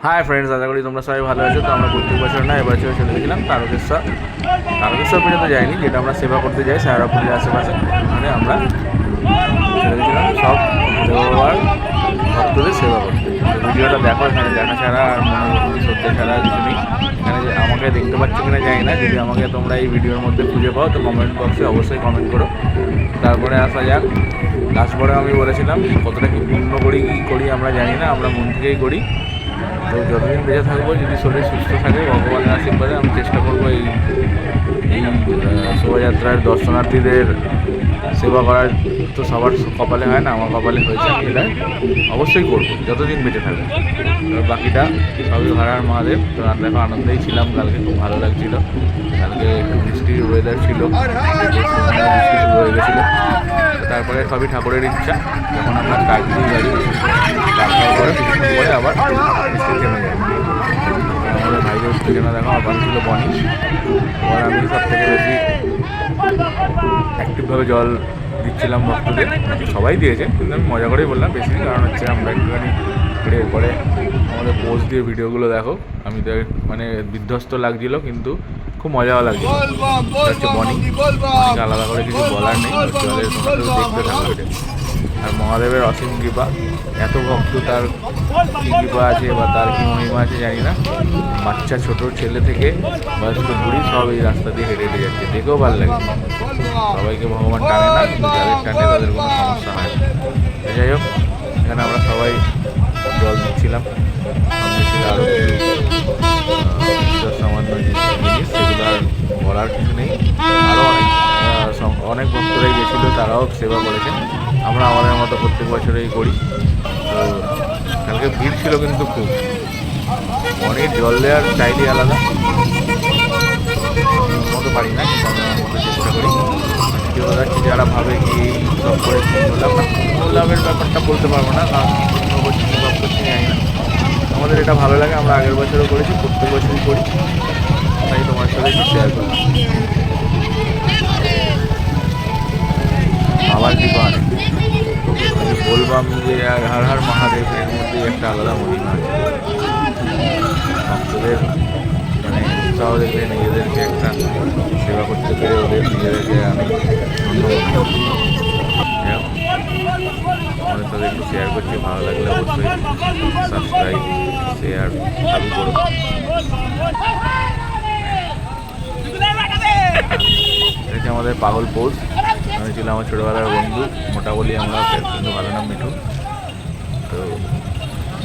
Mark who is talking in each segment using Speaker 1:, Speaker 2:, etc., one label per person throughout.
Speaker 1: Hi friends, আশা করি তোমরা সবাই ভালো আছো। তো আমরা প্রত্যেক বছর না এবার চলে গেছিলাম তারকেশ্বর পর্যন্ত যাইনি, যেটা আমরা সেবা করতে যাই সায়রাপুরের আশেপাশে। ওখানে আমরা চলে গেছিলাম সব দেওয়ার ভক্তদের সেবা করতে। তো ভিডিওটা দেখো, এখানে দেখা ছাড়া আর মনোভূতি শ্রদ্ধা ছাড়া কিছু নেই। এখানে যে আমাকে দেখতে পাচ্ছ কিনা জানি না, যদি আমাকে তোমরা এই ভিডিওর মধ্যে খুঁজে পাও তো কমেন্ট বক্সে অবশ্যই কমেন্ট করো। তারপরে আসা যাক, লাস্ট পরে আমি বলেছিলাম কতটা কি পূর্ণ করি আমরা জানি না, আমরা মন থেকেই করি। তো যতদিন বেঁচে থাকবো, যদি শরীর সুস্থ থাকে, ভগবানের আশীর্বাদে আমি চেষ্টা করবো এই শোভাযাত্রার দর্শনার্থীদের সেবা করার। তো সবার কপালে হয় না, আমার কপালে হয়েছে, আমি এটা অবশ্যই করবো যতদিন বেঁচে থাকবো। বাকিটা সবই হর মহাদেব। তো দেখো আনন্দেই ছিলাম, কালকে খুব ভালো লাগছিলো। কালকে একটু বৃষ্টির ওয়েদার ছিল, বৃষ্টি শুরু হয়ে গেছিলো। তারপরে সবই ঠাকুরের ইচ্ছা, যখন আমরা গাড়ি পরে আবার বৃষ্টি থেমে যায়। আমাদের ভাইদের উত্তেজনা দেখো, আবার ছিল বনি। এবার আমি সব থেকে বেশি অ্যাক্টিভভাবে জল দিচ্ছিলাম ভক্তদের, সবাই দিয়েছে, কিন্তু আমি মজা করেই বললাম বেশি, কারণ হচ্ছে আমরা একটুখানি ঘুরে এরপরে আমাদের পোস্ট দিয়ে ভিডিওগুলো দেখো। আমি তো মানে বিধ্বস্ত লাগছিলো, কিন্তু খুব মজাও লাগছিল। হচ্ছে বনি, আলাদা করে কিছু বলার নেই, জলের তোমাদেরও দেখতে থাকবে এটা। আর মহাদেবের অসীম কৃপা, এত ভক্ত, তার কী কৃপা আছে বা তার কী মহিমা আছে জানি না। বাচ্চা ছোট ছেলে থেকে বয়স্ক বুড়ি সব এই রাস্তা দিয়ে হেঁটে হেঁটে যাচ্ছে, দেখেও ভালো লাগে। সবাইকে ভগবান টানে না, কিন্তু যাদের টানে তাদের কোনো সমস্যা হয় না। যাই হোক, এখানে আমরা সবাই জল দিচ্ছিলাম। সামনে ছিল আরও কিছু সামান্য জিনিস, সেগুলো আর বলার কিছু নেই। আরও অনেক ভক্তরাই গেছিলো, তারাও সেবা করেছেন। আমরা আমাদের মতো প্রত্যেক বছরেই করি। তো কালকে ভিড় ছিল কিন্তু খুব, অনেক জল দেওয়ার স্টাইলই আলাদা। মতো পারি না, কিন্তু আমি আমার মতো চেষ্টা করি। কেউ যাচ্ছে যারা ভাবে কি এই সব করে পুণ্য লাভের ব্যাপারটা বলতে পারবো না, কারণ পুণ্য করছি কি সব করছি জানি না। আমাদের এটা ভালো লাগে, আমরা আগের বছরও করেছি, প্রত্যেক বছরই করি, তাই তোমার সাথে একটু শেয়ার করি। আবার কি পারে বলবাম যে হর হর মহাদেব, এর মধ্যেই একটা আলাদা মহিমা আছে। ভক্তদের মানে উৎসাহ দেখলে নিজেদেরকে একটা সেবা করতে পেরে ওদের নিজেদেরকে অনেক আমাদের সাথে একটু শেয়ার করছি। ভালো লাগলে অবশ্যই সাবস্ক্রাইব, শেয়ার চালু করো। এটা আমাদের পাগল পোস্ট। আমি ছিলাম আমার ছোটোবেলার বন্ধু, মোটা বলি আমরা, কিন্তু ভালো নাম মিঠু। তো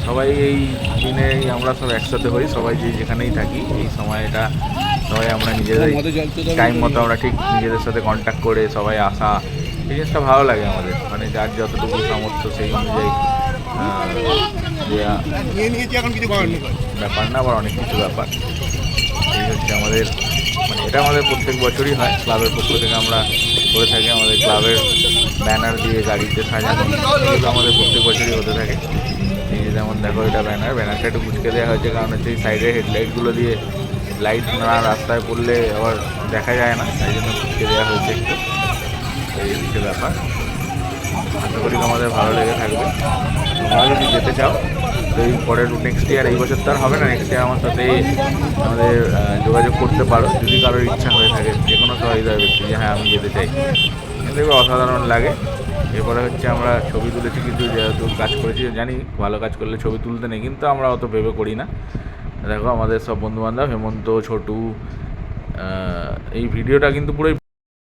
Speaker 1: সবাই এই দিনে আমরা সব একসাথে হই, সবাই যেখানেই থাকি এই সময়টা সবাই আমরা নিজেদের টাইম মতো আমরা ঠিক নিজেদের সাথে কন্ট্যাক্ট করে সবাই আসা, এই জিনিসটা ভালো লাগে আমাদের। মানে যার যতটুকু সামর্থ্য সেই অনুযায়ী ব্যাপার না, আবার অনেক কিছু ব্যাপার। এই হচ্ছে আমাদের, মানে এটা আমাদের প্রত্যেক বছরই হয়। ক্লাবের পক্ষ থেকে আমরা করে থাকি, আমাদের ক্লাবের ব্যানার দিয়ে গাড়িতে সাজানো, এগুলো আমাদের প্রত্যেক বছরই হতে থাকে। এই যেমন দেখো, এটা ব্যানারটা একটু মুচকে দেওয়া হয়েছে, কারণ হচ্ছে এই সাইডের হেডলাইটগুলো দিয়ে লাইট না রাস্তায় পড়লে আবার দেখা যায় না, তাই জন্য মুচকে দেওয়া হয়েছে একটু। এই হচ্ছে ব্যাপার। আশা করি আমাদের ভালো লেগে থাকবে। তোমরা যদি যেতে চাও তো এই পরের নেক্সট ইয়ার, এই বছর তো আর হবে না, নেক্সট ইয়ার আমার সাথে আমাদের যোগাযোগ করতে পারো, যদি কারোর ইচ্ছা হয়ে থাকে, যে কোনো সহযোগিতা ব্যক্তি যে হ্যাঁ আমি যেতে চাই। দেখবে অসাধারণ লাগে। এরপরে হচ্ছে আমরা ছবি তুলেছি কিছু, যেহেতু কাজ করেছি জানি ভালো কাজ করলে ছবি তুলতে নেই, কিন্তু আমরা অত ভেবে করি না। দেখো আমাদের সব বন্ধুবান্ধব, হেমন্ত, ছোটু, এই ভিডিওটা কিন্তু পুরোই